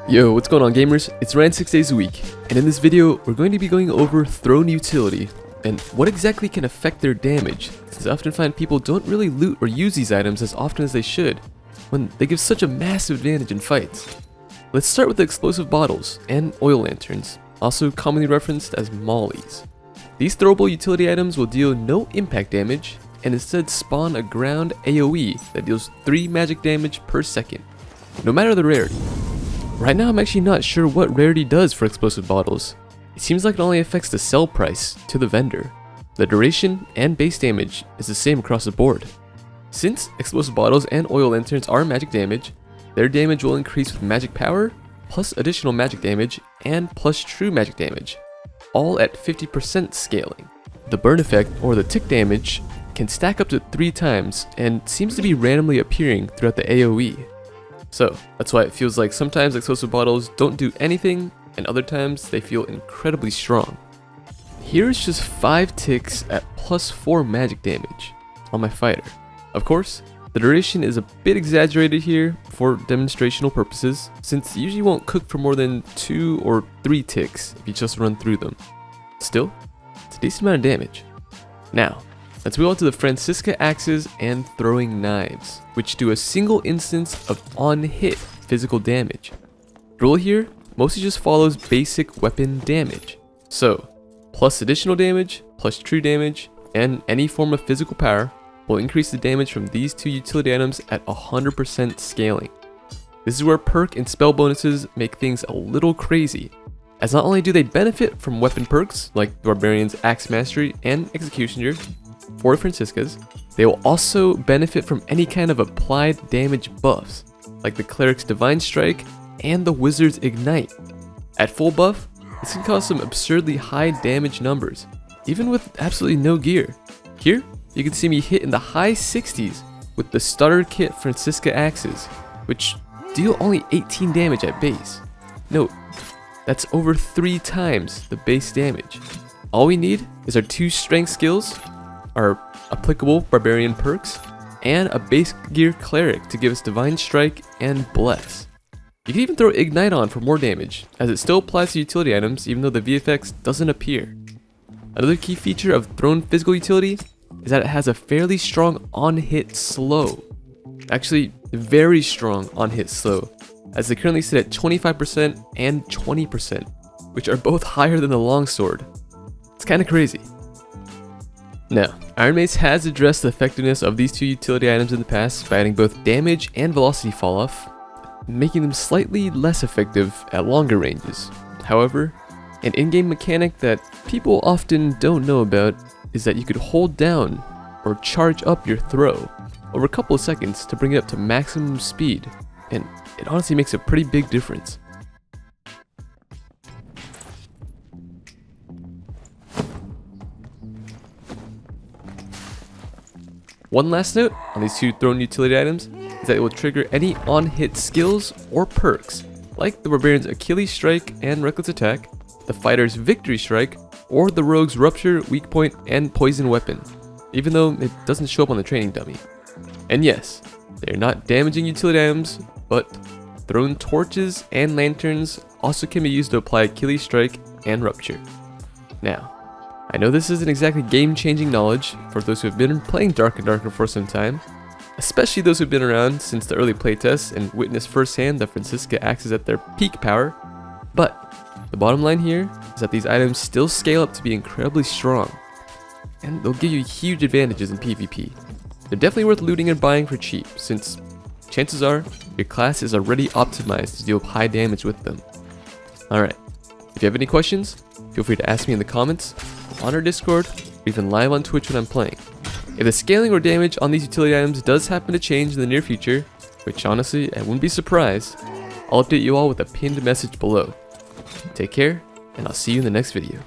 Yo, what's going on gamers? It's Ryan 6 days a week, and in this video, we're going to be going over Throne Utility, and what exactly can affect their damage, since I often find people don't really loot or use these items as often as they should, when they give such a massive advantage in fights. Let's start with the explosive bottles and oil lanterns, also commonly referenced as mollies. These throwable utility items will deal no impact damage, and instead spawn a ground AoE that deals 3 magic damage per second, no matter the rarity. Right now I'm actually not sure what rarity does for explosive bottles. It seems like it only affects the sell price to the vendor. The duration and base damage is the same across the board. Since explosive bottles and oil lanterns are magic damage, their damage will increase with magic power, plus additional magic damage, and plus true magic damage, all at 50% scaling. The burn effect, or the tick damage, can stack up to 3 times and seems to be randomly appearing throughout the AoE. So that's why it feels like sometimes explosive bottles don't do anything, and other times they feel incredibly strong. Here is just 5 ticks at plus 4 magic damage on my fighter. Of course, the duration is a bit exaggerated here for demonstrational purposes, since you usually won't cook for more than 2 or 3 ticks if you just run through them. Still, it's a decent amount of damage. Now, let's move on to the Francisca axes and throwing knives, which do a single instance of on-hit physical damage. The rule here mostly just follows basic weapon damage. So, plus additional damage, plus true damage, and any form of physical power will increase the damage from these 2 utility items at 100% scaling. This is where perk and spell bonuses make things a little crazy, as not only do they benefit from weapon perks like the Barbarian's Axe Mastery and Executioner, for Franciscas, they will also benefit from any kind of applied damage buffs, like the Cleric's Divine Strike and the Wizard's Ignite. At full buff, this can cause some absurdly high damage numbers, even with absolutely no gear. Here, you can see me hit in the high 60s with the Starter Kit Francisca Axes, which deal only 18 damage at base. Note, that's over 3 times the base damage. All we need is our 2 strength skills, our applicable Barbarian perks, and a base gear Cleric to give us Divine Strike and Bless. You can even throw Ignite on for more damage, as it still applies to utility items even though the VFX doesn't appear. Another key feature of Throne physical utility is that it has a fairly strong on-hit slow. Actually, very strong on-hit slow, as they currently sit at 25% and 20%, which are both higher than the longsword. It's kinda crazy. Now, Iron Mace has addressed the effectiveness of these 2 utility items in the past by adding both damage and velocity falloff, making them slightly less effective at longer ranges. However, an in-game mechanic that people often don't know about is that you could hold down or charge up your throw over a couple of seconds to bring it up to maximum speed, and it honestly makes a pretty big difference. One last note on these 2 thrown utility items is that it will trigger any on-hit skills or perks, like the Barbarian's Achilles Strike and Reckless Attack, the Fighter's Victory Strike, or the Rogue's Rupture, Weak Point, and Poison Weapon, even though it doesn't show up on the training dummy. And yes, they are not damaging utility items, but thrown torches and lanterns also can be used to apply Achilles Strike and Rupture. Now, I know this isn't exactly game-changing knowledge for those who have been playing Dark and Darker for some time, especially those who've been around since the early playtests and witnessed firsthand the Francisca axes at their peak power, but the bottom line here is that these items still scale up to be incredibly strong, and they'll give you huge advantages in PvP. They're definitely worth looting and buying for cheap, since chances are your class is already optimized to deal high damage with them. Alright, if you have any questions, feel free to ask me in the comments, on our Discord, or even live on Twitch when I'm playing. If the scaling or damage on these utility items does happen to change in the near future, which honestly I wouldn't be surprised, I'll update you all with a pinned message below. Take care, and I'll see you in the next video.